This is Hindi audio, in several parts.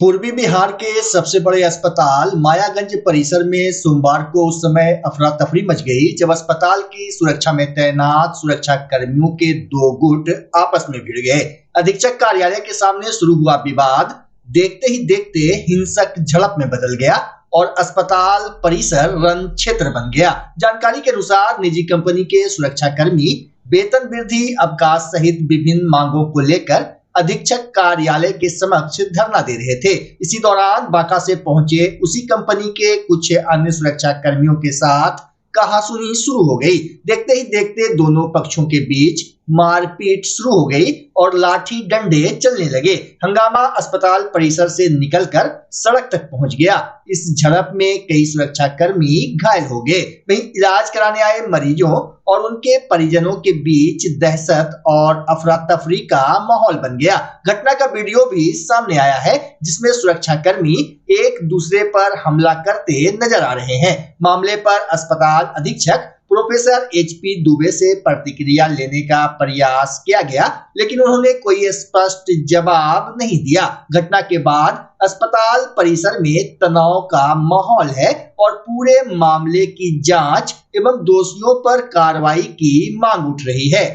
पूर्वी बिहार के सबसे बड़े अस्पताल मायागंज परिसर में सोमवार को उस समय अफरा तफरी मच गई जब अस्पताल की सुरक्षा में तैनात सुरक्षा कर्मियों के दो गुट आपस में भिड़ गए। अधीक्षक कार्यालय के सामने शुरू हुआ विवाद देखते ही देखते हिंसक झड़प में बदल गया और अस्पताल परिसर रण क्षेत्र बन गया। जानकारी के अनुसार निजी कंपनी के सुरक्षा कर्मी वेतन वृद्धि, अवकाश सहित विभिन्न मांगों को लेकर अधीक्षक कार्यालय के समक्ष धरना दे रहे थे। इसी दौरान बांका से पहुंचे उसी कंपनी के कुछ अन्य सुरक्षा कर्मियों के साथ कहासुनी शुरू हो गई। देखते ही देखते दोनों पक्षों के बीच मारपीट शुरू हो गई और लाठी डंडे चलने लगे। हंगामा अस्पताल परिसर से निकलकर सड़क तक पहुंच गया। इस झड़प में कई सुरक्षा कर्मी घायल हो गए। वहीं इलाज कराने आए मरीजों और उनके परिजनों के बीच दहशत और अफरा तफरी का माहौल बन गया। घटना का वीडियो भी सामने आया है जिसमें सुरक्षा कर्मी एक दूसरे पर हमला करते नजर आ रहे हैं। मामले पर अस्पताल अधीक्षक प्रोफेसर HP दुबे से प्रतिक्रिया लेने का प्रयास किया गया लेकिन उन्होंने कोई स्पष्ट जवाब नहीं दिया। घटना के बाद अस्पताल परिसर में तनाव का माहौल है और पूरे मामले की जांच एवं दोषियों पर कार्रवाई की मांग उठ रही है।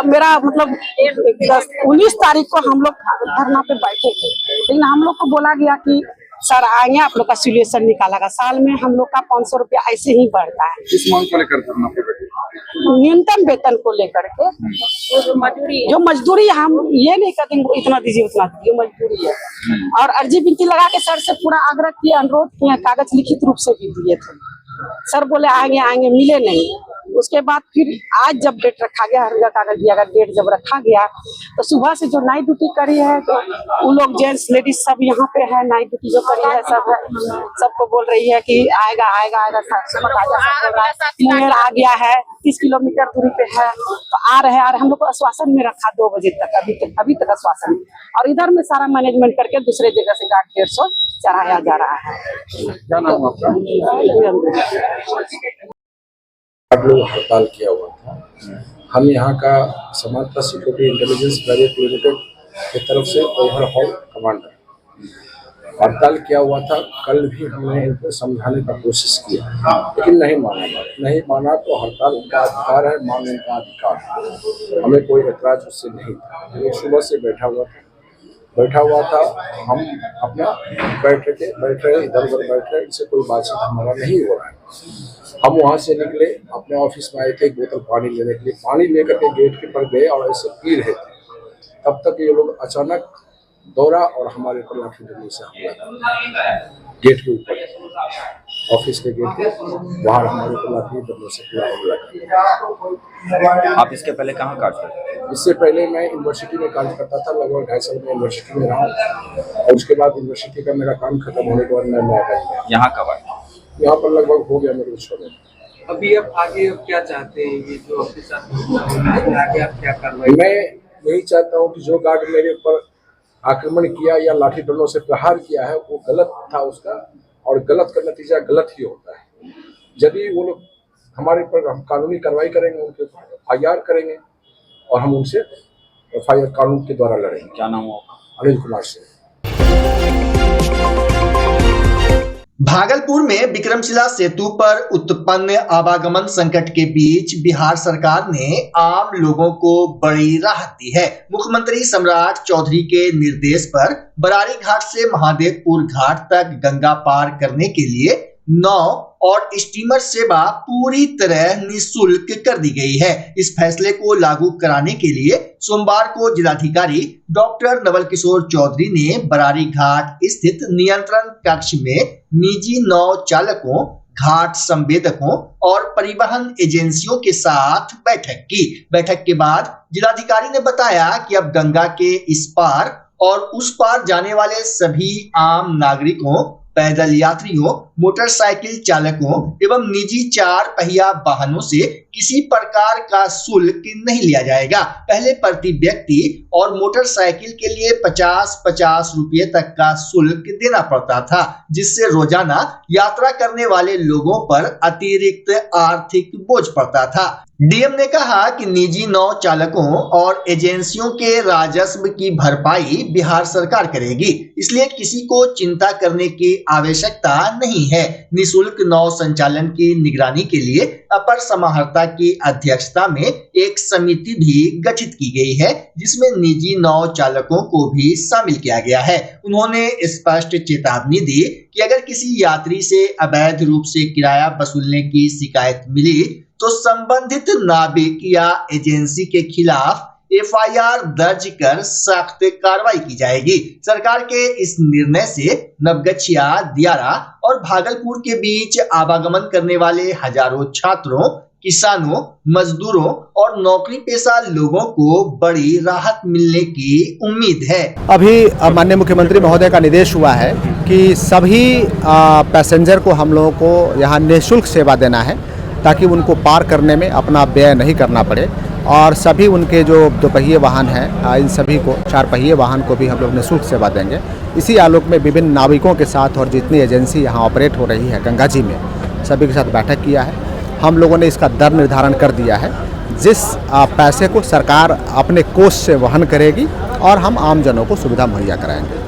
मेरा मतलब 19 तारीख को हम लोग धरना पे बैठे थे लेकिन हम लोग को बोला गया कि सर आएंगे आप लोग का सिलेक्शन निकालेगा। साल में हम लोग का 500 रुपया ऐसे ही बढ़ता है। किस मांग को लेकर धरना पे बैठे? न्यूनतम वेतन को लेकर के जो मजदूरी हम ये नहीं कहते इतना दीजिए उतना दीजिए, मजदूरी है। और अर्जी विनती लगा के सर से पूरा आग्रह किए, अनुरोध किए, कागज लिखित रूप से भी दिए थे। सर बोले आएंगे आएंगे, मिले नहीं। उसके बाद फिर आज जब डेट रखा गया, हर कागज दिया गया, डेट जब रखा गया तो सुबह से जो नाइट ड्यूटी करी है तो वो लोग जेंट्स लेडीज सब यहाँ पे है। नाइट ड्यूटी जो करी है सब है, सबको बोल रही है कि आएगा आएगा आएगा। मुंगेर आ गया है, 30 किलोमीटर दूरी पे है तो आ रहे हैं। हम लोग को आश्वासन में रखा 2 बजे तक, अभी तक आश्वासन। और इधर में सारा मैनेजमेंट करके दूसरे जगह से गार्ड 150 चढ़ाया जा रहा है। क्या नाम आपका? आप लोग हड़ताल किया हुआ था। हम यहाँ का समानता सिक्योरिटी इंटेलिजेंस प्राइवेट लिमिटेड की तरफ से ओवरऑल कमांडर हड़ताल किया हुआ था। कल भी हमने इनको समझाने का कोशिश किया लेकिन नहीं माना तो हड़ताल का अधिकार है, मांगने का अधिकार है। हमें कोई एतराज उससे नहीं था। सुबह से बैठा हुआ था। हम अपना बैठ रहे इधर उधर बैठ रहे, इनसे कोई बातचीत हमारा नहीं हो रहा है। हम वहाँ से निकले, अपने ऑफिस में आए थे एक बोतल पानी लेने के लिए। पानी लेकर के गेट के पर गए और ऐसे पी रहे थे, तब तक ये लोग अचानक दौड़ा और हमारे ऊपर लाठी डंडे से हमला किया। गेट के ऊपर, ऑफिस के गेट के बाहर हमारे ऊपर लाठी डंडे से पूरा हमला किया। आप इसके पहले कहाँ काम करते थे? इससे पहले मैं यूनिवर्सिटी में काम करता था। लगभग 2.5 साल में यूनिवर्सिटी में रहा और उसके बाद यूनिवर्सिटी का मेरा काम खत्म होने के बाद मैं नया यहाँ कब आए? यहाँ पर लगभग हो गया मेरे को छोड़ने। अभी आप आगे क्या चाहते हैं? ये जो आपके साथ आगे आप क्या कार्रवाई? मैं यही चाहता हूँ कि जो गार्ड मेरे ऊपर आक्रमण किया या लाठी डंडों से प्रहार किया है वो गलत था उसका, और गलत का नतीजा गलत ही होता है। यदि वो लोग हमारे ऊपर हम कानूनी कार्रवाई करेंगे, उनके FIR करेंगे और हम उनसे FIR कानून के द्वारा लड़ेंगे। क्या नाम हो? अनिल कुमार सिंह। भागलपुर में विक्रमशिला सेतु पर उत्पन्न आवागमन संकट के बीच बिहार सरकार ने आम लोगों को बड़ी राहत दी है। मुख्यमंत्री सम्राट चौधरी के निर्देश पर बरारी घाट से महादेवपुर घाट तक गंगा पार करने के लिए नाव और स्टीमर सेवा पूरी तरह निःशुल्क कर दी गई है। इस फैसले को लागू कराने के लिए सोमवार को जिलाधिकारी डॉक्टर नवल किशोर चौधरी ने बरारी घाट स्थित नियंत्रण कक्ष में निजी नाव चालकों, घाट संवेदकों और परिवहन एजेंसियों के साथ बैठक की। बैठक के बाद जिलाधिकारी ने बताया कि अब गंगा के इस पार और उस पार जाने वाले सभी आम नागरिकों, पैदल यात्रियों, मोटरसाइकिल चालकों एवं निजी 4 पहिया वाहनों से किसी प्रकार का शुल्क नहीं लिया जाएगा। पहले प्रति व्यक्ति और मोटरसाइकिल के लिए 50-50 रुपये तक का शुल्क देना पड़ता था, जिससे रोजाना यात्रा करने वाले लोगों पर अतिरिक्त आर्थिक बोझ पड़ता था। डीएम ने कहा कि निजी नाव चालकों और एजेंसियों के राजस्व की भरपाई बिहार सरकार करेगी, इसलिए किसी को चिंता करने की आवश्यकता नहीं है। निःशुल्क नाव संचालन की निगरानी के लिए अपर समाहर्ता की अध्यक्षता में एक समिति भी गठित की गई है, जिसमें निजी नाव चालकों को भी शामिल किया गया है। उन्होंने स्पष्ट चेतावनी दी कि अगर किसी यात्री से अवैध रूप से किराया वसूलने की शिकायत मिली तो संबंधित नाविक या एजेंसी के खिलाफ एफआईआर दर्ज कर सख्त कार्रवाई की जाएगी। सरकार के इस निर्णय से नवगछिया, दियारा और भागलपुर के बीच आवागमन करने वाले हजारों छात्रों, किसानों, मजदूरों और नौकरी पेशा लोगों को बड़ी राहत मिलने की उम्मीद है। अभी माननीय मुख्यमंत्री महोदय का निर्देश हुआ है कि सभी पैसेंजर को हम लोगों को यहाँ निःशुल्क सेवा देना है, ताकि उनको पार करने में अपना व्यय नहीं करना पड़े। और सभी उनके जो 2 पहिए वाहन हैं, इन सभी को 4 पहिए वाहन को भी हम लोग निःशुल्क सेवा देंगे। इसी आलोक में विभिन्न नाविकों के साथ और जितनी एजेंसी यहाँ ऑपरेट हो रही है गंगा जी में, सभी के साथ बैठक किया है। हम लोगों ने इसका दर निर्धारण कर दिया है, जिस पैसे को सरकार अपने कोष से वहन करेगी और हम आम जनों को सुविधा मुहैया कराएंगे।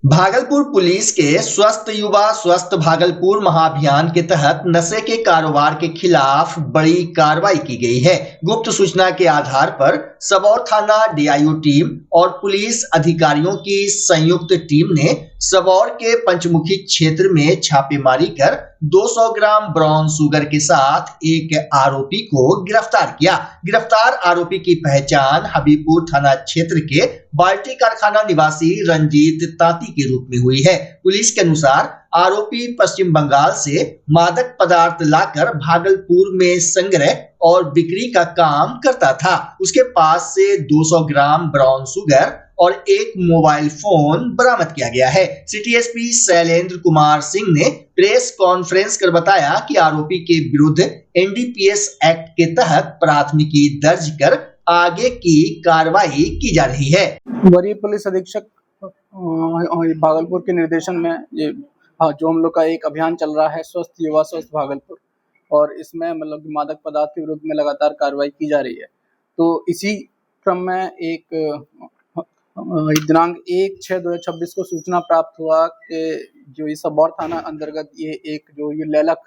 भागलपुर पुलिस के स्वस्थ युवा स्वस्थ भागलपुर महाअभियान के तहत नशे के कारोबार के खिलाफ बड़ी कार्रवाई की गई है। गुप्त सूचना के आधार पर सबौर थाना डीआईओ टीम और पुलिस अधिकारियों की संयुक्त टीम ने सबौर के पंचमुखी क्षेत्र में छापेमारी कर 200 ग्राम ब्राउन शुगर के साथ एक आरोपी को गिरफ्तार किया। गिरफ्तार आरोपी की पहचान हबीबपुर थाना क्षेत्र के बाल्टी कारखाना निवासी रंजीत तांती के रूप में हुई है। पुलिस के अनुसार आरोपी पश्चिम बंगाल से मादक पदार्थ लाकर भागलपुर में संग्रह और बिक्री का काम करता था। उसके पास से 200 ग्राम ब्राउन शुगर और एक मोबाइल फोन बरामद किया गया है। सिटी एसपी शैलेंद्र कुमार सिंह ने प्रेस कॉन्फ्रेंस कर बताया कि आरोपी के विरुद्ध एनडीपीएस एक्ट के तहत प्राथमिकी दर्ज कर आगे की कार्रवाई की जा रही है। वरीय पुलिस अधीक्षक भागलपुर के निर्देशन में ये जो हम लोग का एक अभियान चल रहा है स्वस्थ युवा स्वस्थ भागलपुर, और इसमें मतलब मादक पदार्थ के विरुद्ध में लगातार कार्रवाई की जा रही है। तो इसी क्रम में एक दिनांक 1/6/2026 को सूचना प्राप्त हुआ कि जो ये सबौर थाना अंतर्गत ये लेलक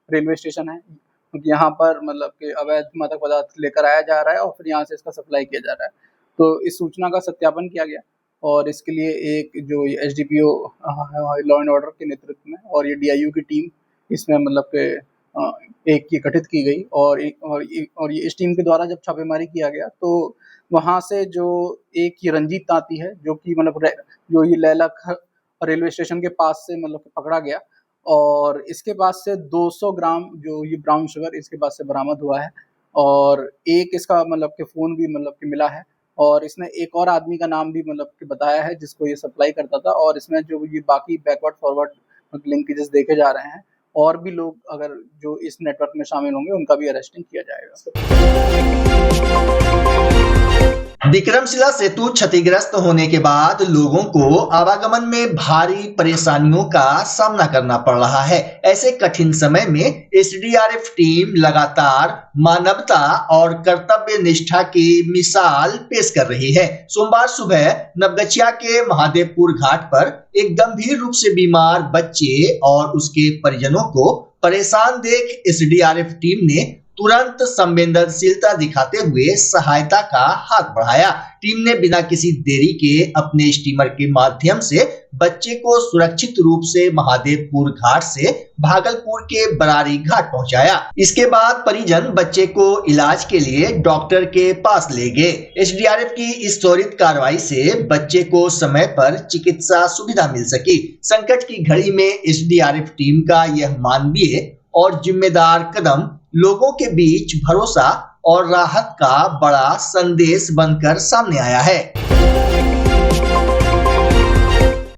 रेलवे स्टेशन है, यहाँ पर मतलब कि अवैध मादक पदार्थ लेकर आया जा रहा है और फिर यहाँ से इसका सप्लाई किया जा रहा है। तो इस सूचना का सत्यापन किया गया और इसके लिए एक जो एसडीपीओ लॉ एंड ऑर्डर के नेतृत्व में और ये डीआईयू की टीम इसमें मतलब के एक ये गठित की गई और ये इस टीम के द्वारा जब छापेमारी किया गया तो वहाँ से जो एक ये रंजीत तांती है जो कि मतलब जो ये लेलक रेलवे स्टेशन के पास से मतलब पकड़ा गया और इसके पास से 200 ग्राम जो ये ब्राउन शुगर इसके पास से बरामद हुआ है और एक इसका मतलब के फ़ोन भी मतलब के मिला है और इसने एक और आदमी का नाम भी मतलब कि बताया है जिसको ये सप्लाई करता था और इसमें जो ये बाकी बैकवर्ड फॉरवर्ड लिंकेजेस देखे जा रहे हैं और भी लोग अगर जो इस नेटवर्क में शामिल होंगे उनका भी अरेस्टिंग किया जाएगा। विक्रमशिला सेतु क्षतिग्रस्त होने के बाद लोगों को आवागमन में भारी परेशानियों का सामना करना पड़ रहा है। ऐसे कठिन समय में एसडीआरएफ टीम लगातार मानवता और कर्तव्य निष्ठा की मिसाल पेश कर रही है। सोमवार सुबह नवगछिया के महादेवपुर घाट पर एक गंभीर रूप से बीमार बच्चे और उसके परिजनों को परेशान देख एसडीआरएफ टीम ने तुरंत संवेदनशीलता दिखाते हुए सहायता का हाथ बढ़ाया। टीम ने बिना किसी देरी के अपने स्टीमर के माध्यम से बच्चे को सुरक्षित रूप से महादेवपुर घाट से भागलपुर के बरारी घाट पहुंचाया। इसके बाद परिजन बच्चे को इलाज के लिए डॉक्टर के पास ले गए। एसडीआरएफ की इस त्वरित कार्रवाई से बच्चे को समय पर चिकित्सा सुविधा मिल सकी। संकट की घड़ी में एसडीआरएफ टीम का यह मानवीय और जिम्मेदार कदम लोगों के बीच भरोसा और राहत का बड़ा संदेश बनकर सामने आया है।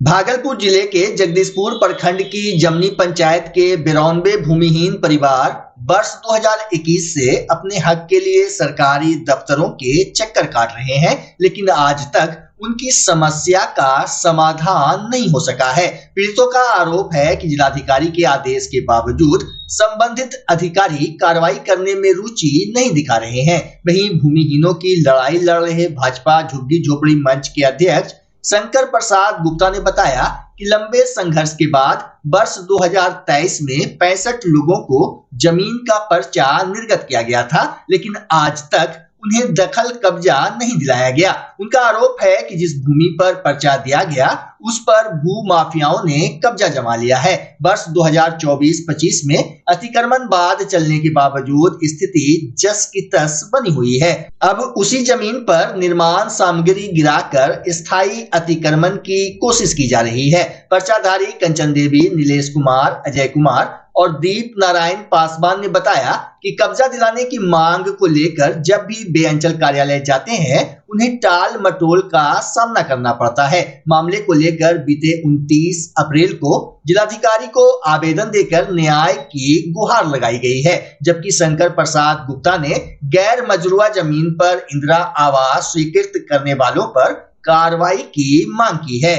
भागलपुर जिले के जगदीशपुर प्रखंड की जमनी पंचायत के 92 भूमिहीन परिवार वर्ष 2021 से अपने हक के लिए सरकारी दफ्तरों के चक्कर काट रहे हैं, लेकिन आज तक उनकी समस्या का समाधान नहीं हो सका है। पीड़ितों का आरोप है कि जिलाधिकारी के आदेश के बावजूद संबंधित अधिकारी कार्रवाई करने में रुचि नहीं दिखा रहे हैं। वहीं भूमिहीनों की लड़ाई लड़ रहे भाजपा झुग्गी झोपड़ी मंच के अध्यक्ष शंकर प्रसाद गुप्ता ने बताया कि लंबे संघर्ष के बाद वर्ष 2023 में 65 लोगों को जमीन का पर्चा निर्गत किया गया था, लेकिन आज तक उन्हें दखल कब्जा नहीं दिलाया गया। उनका आरोप है कि जिस भूमि पर पर्चा दिया गया उस पर भू माफियाओं ने कब्जा जमा लिया है। वर्ष 2024-25 में अतिक्रमण बाद चलने के बावजूद स्थिति जस की तस बनी हुई है। अब उसी जमीन पर निर्माण सामग्री गिराकर स्थायी अतिक्रमण की कोशिश की जा रही है। पर्चाधारी कंचन देवी, नीलेश कुमार, अजय कुमार और दीप नारायण पासवान ने बताया कि कब्जा दिलाने की मांग को लेकर जब भी बेअंचल कार्यालय जाते हैं उन्हें टाल मटोल का सामना करना पड़ता है। मामले को लेकर बीते 29 अप्रैल को जिलाधिकारी को आवेदन देकर न्याय की गुहार लगाई गई है, जबकि शंकर प्रसाद गुप्ता ने गैर मजरूआ जमीन पर इंदिरा आवास स्वीकृत करने वालों पर कार्रवाई की मांग की है।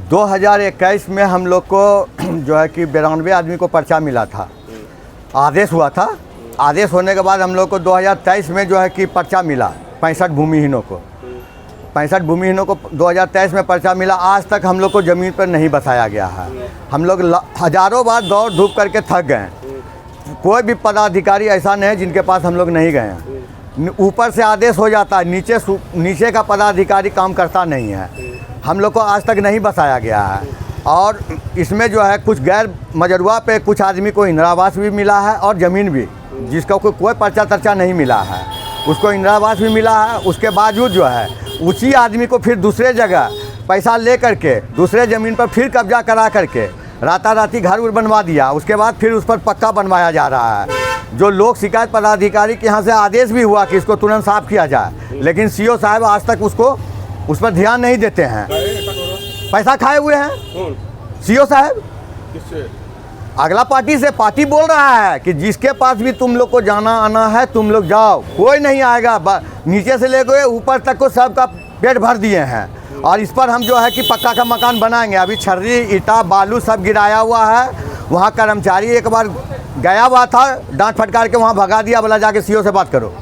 2021 में हम लोग को जो है कि 92 आदमी को पर्चा मिला था, आदेश हुआ था। आदेश होने के बाद हम लोग को 2023 में जो है कि पर्चा मिला 65 भूमिहीनों को 2023 में पर्चा मिला। आज तक हम लोग को ज़मीन पर नहीं बसाया गया है। हम लोग हज़ारों बार दौड़ धूप करके थक गए। कोई भी पदाधिकारी ऐसा नहीं है जिनके पास हम लोग नहीं गए हैं। ऊपर से आदेश हो जाता है, नीचे का पदाधिकारी काम करता नहीं है। हम लोग को आज तक नहीं बसाया गया है। और इसमें जो है कुछ गैर मजरूआ पे कुछ आदमी को इंदिरा आवास भी मिला है और ज़मीन भी, जिसका कोई पर्चा तर्चा नहीं मिला है, उसको इंदिरा आवास भी मिला है। उसके बावजूद जो है उसी आदमी को फिर दूसरे जगह पैसा ले करके दूसरे ज़मीन पर फिर कब्जा करा करके राताराती घर उर बनवा दिया। उसके बाद फिर उस पर पक्का बनवाया जा रहा है। जो लोक शिकायत पदाधिकारी के यहाँ से आदेश भी हुआ कि इसको तुरंत साफ किया जाए, लेकिन सीओ साहब आज तक उस पर ध्यान नहीं देते हैं। पैसा खाए हुए हैं सीओ साहब। अगला पार्टी से पार्टी बोल रहा है कि जिसके पास भी तुम लोग को जाना आना है तुम लोग जाओ, कोई नहीं आएगा। नीचे से ले गए ऊपर तक को सबका पेट भर दिए हैं। और इस पर हम जो है कि पक्का का मकान बनाएंगे। अभी छर्री ईटा बालू सब गिराया हुआ है। वहाँ कर्मचारी एक बार गया हुआ था, डांट फटकार के वहाँ भगा दिया, बोला जाके सीओ से बात करो।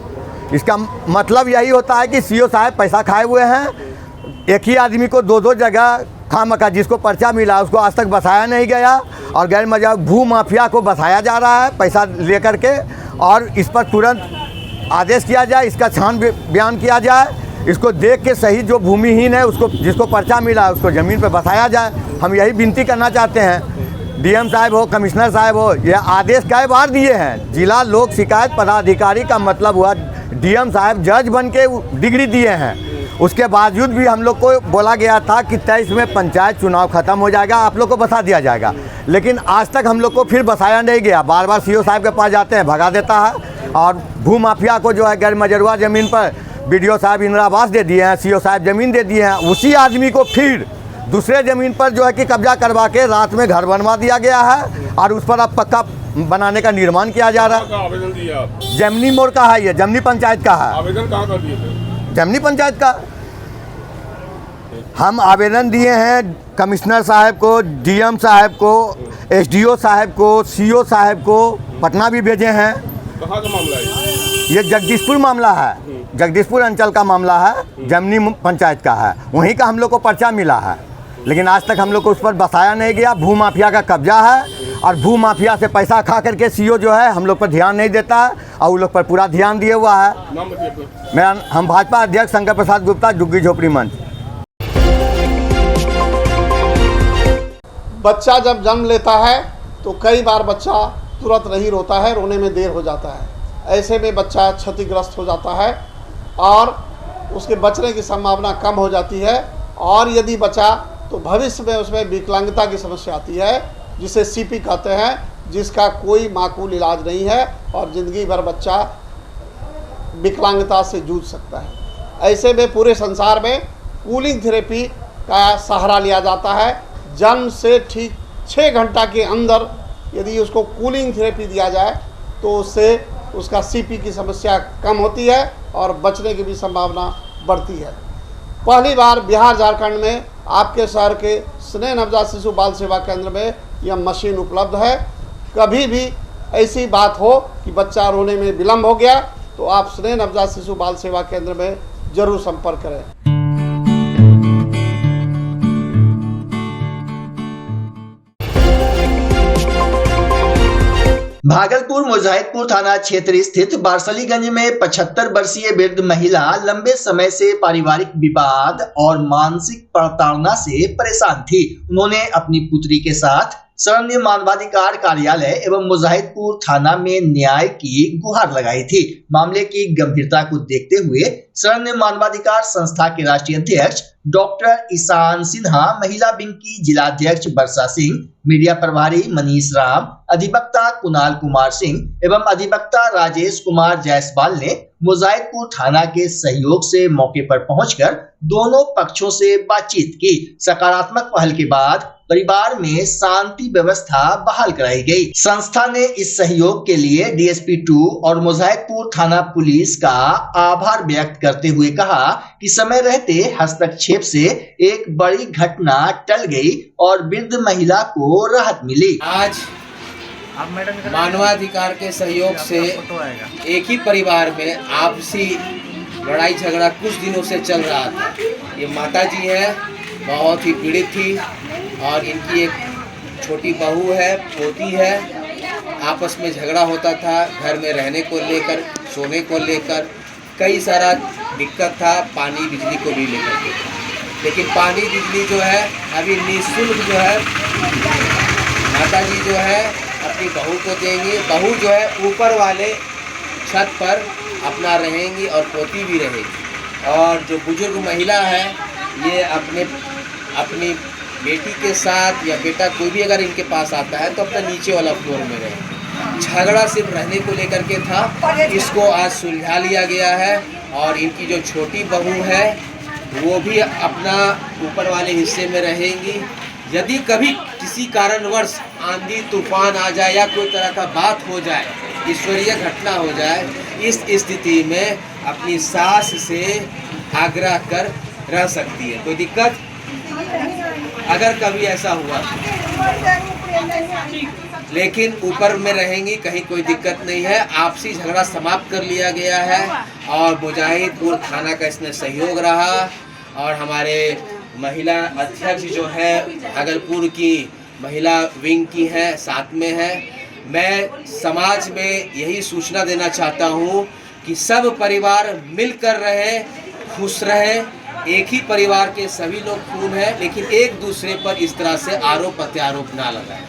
इसका मतलब यही होता है कि सीओ साहब पैसा खाए हुए हैं। एक ही आदमी को दो जगह खामखा जिसको पर्चा मिला उसको आज तक बसाया नहीं गया और गैर मजा भू माफिया को बसाया जा रहा है पैसा लेकर के। और इस पर तुरंत आदेश किया जाए, इसका छान बयान किया जाए, इसको देख के सही जो भूमिहीन है उसको, जिसको पर्चा मिला है उसको ज़मीन पर बसाया जाए। हम यही विनती करना चाहते हैं। डीएम साहब हो, कमिश्नर साहब हो, यह आदेश कई बार दिए हैं। जिला लोक शिकायत पदाधिकारी का मतलब हुआ डीएम साहब जज बन के डिग्री दिए हैं। उसके बावजूद भी हम लोग को बोला गया था कि 23 में पंचायत चुनाव खत्म हो जाएगा, आप लोग को बसा दिया जाएगा, लेकिन आज तक हम लोग को फिर बसाया नहीं गया। बार बार सीओ साहब के पास जाते हैं, भगा देता है। और भू माफिया को जो है गैर मजरूआ ज़मीन पर बीडीओ साहब इंदिरा आवास दे दिए हैं, सीओ साहब ज़मीन दे दिए हैं। उसी आदमी को फिर दूसरे ज़मीन पर जो है कि कब्जा करवा के रात में घर बनवा दिया गया है और उस पर अब पक्का बनाने का निर्माण किया जा रहा है। आवेदन दिया जमनी मोड़ का है, ये जमनी पंचायत का है। आवेदन कहाँ कर दिए थे? जमनी पंचायत का। हम आवेदन दिए हैं कमिश्नर साहब को, डीएम साहब को, एसडीओ साहब को, सीओ साहब को, पटना भी भेजे हैं। कहाँ का मामला है ये जगदीशपुर मामला है, जगदीशपुर अंचल का मामला है, जमनी पंचायत का है। वहीं का हम लोग को पर्चा मिला है, लेकिन आज तक हम लोग को उस पर बताया नहीं गया। भू माफिया का कब्जा है और भू माफिया से पैसा खा करके सीओ जो है हम लोग पर ध्यान नहीं देता है और वो लोग पर पूरा ध्यान दिए हुआ है। नाम बताइए अपना। मेरा हम भाजपा अध्यक्ष शंकर प्रसाद गुप्ता, झुग्गी झोपड़ी मंच। बच्चा जब जन्म लेता है तो कई बार बच्चा तुरंत नहीं रोता है, रोने में देर हो जाता है। ऐसे में बच्चा क्षतिग्रस्त हो जाता है और उसके बचने की संभावना कम हो जाती है। और यदि बचा तो भविष्य में उसमें विकलांगता की समस्या आती है, जिसे सीपी कहते हैं, जिसका कोई माकूल इलाज नहीं है और ज़िंदगी भर बच्चा विकलांगता से जूझ सकता है। ऐसे में पूरे संसार में कूलिंग थेरेपी का सहारा लिया जाता है। जन्म से ठीक 6 घंटा के अंदर यदि उसको कूलिंग थेरेपी दिया जाए तो उससे उसका सीपी की समस्या कम होती है और बचने की भी संभावना बढ़ती है। पहली बार बिहार झारखंड में आपके शहर के स्नेह नवजात शिशु बाल सेवा केंद्र में यह मशीन उपलब्ध है। कभी भी ऐसी बात हो कि बच्चा रोने में विलम्ब हो गया तो आप स्नेह नवजात शिशु बाल सेवा केंद्र में जरूर संपर्क करें। भागलपुर मुजाहिदपुर थाना क्षेत्र स्थित बारसलीगंज में 75 वर्षीय वृद्ध महिला लंबे समय से पारिवारिक विवाद और मानसिक प्रताड़ना से परेशान थी। उन्होंने अपनी पुत्री के साथ शरण्य मानवाधिकार कार्यालय एवं मुजाहिदपुर थाना में न्याय की गुहार लगाई थी। मामले की गंभीरता को देखते हुए शरण्य मानवाधिकार संस्था के राष्ट्रीय अध्यक्ष डॉक्टर ईशान सिन्हा, महिला विंग की जिलाध्यक्ष वर्षा सिंह, मीडिया प्रभारी मनीष राम, अधिवक्ता कुणाल कुमार सिंह एवं अधिवक्ता राजेश कुमार जायसवाल ने मुजाहिदपुर थाना के सहयोग से मौके पर पहुंचकर दोनों पक्षों से बातचीत की। सकारात्मक पहल के बाद परिवार में शांति व्यवस्था बहाल कराई गई। संस्था ने इस सहयोग के लिए डीएसपी 2 और मुजाहिदपुर थाना पुलिस का आभार व्यक्त करते हुए कहा कि समय रहते हस्तक्षेप से एक बड़ी घटना टल गई और वृद्ध महिला को राहत मिली। आज मानवाधिकार के सहयोग से एक ही परिवार में आपसी लड़ाई झगड़ा कुछ दिनों से चल रहा था। ये माता जी है, बहुत ही पीड़ित थी और इनकी एक छोटी बहू है, पोती है। आपस में झगड़ा होता था, घर में रहने को लेकर, सोने को लेकर कई सारा दिक्कत था, पानी बिजली को भी लेकर के। लेकिन पानी बिजली जो है अभी निःशुल्क जो है माता जी जो है अपनी बहू को देंगे। बहू जो है ऊपर वाले छत पर अपना रहेंगी और पोती भी रहेगी। और जो बुजुर्ग महिला है ये अपनी बेटी के साथ या बेटा कोई भी अगर इनके पास आता है तो अपना नीचे वाला फ्लोर में रहे। झगड़ा सिर्फ रहने को लेकर के था, इसको आज सुलझा लिया गया है। और इनकी जो छोटी बहू है वो भी अपना ऊपर वाले हिस्से में रहेंगी। यदि कभी किसी कारणवश आंधी तूफान आ जाए या कोई तरह का बात हो जाए, ईश्वरीय घटना हो जाए, इस स्थिति में अपनी सास से आग्रह कर रह सकती है। कोई दिक्कत अगर कभी ऐसा हुआ, लेकिन ऊपर में रहेंगी, कहीं कोई दिक्कत नहीं है। आपसी झगड़ा समाप्त कर लिया गया है और मुजाहिदपुर थाना का इसमें सहयोग रहा। और हमारे महिला अध्यक्ष जो है भागलपुर की महिला विंग की है, साथ में है। मैं समाज में यही सूचना देना चाहता हूँ कि सब परिवार मिलकर रहे, खुश रहे। एक ही परिवार के सभी लोग खून हैं, लेकिन एक दूसरे पर इस तरह से आरोप प्रत्यारोप ना लगाएं।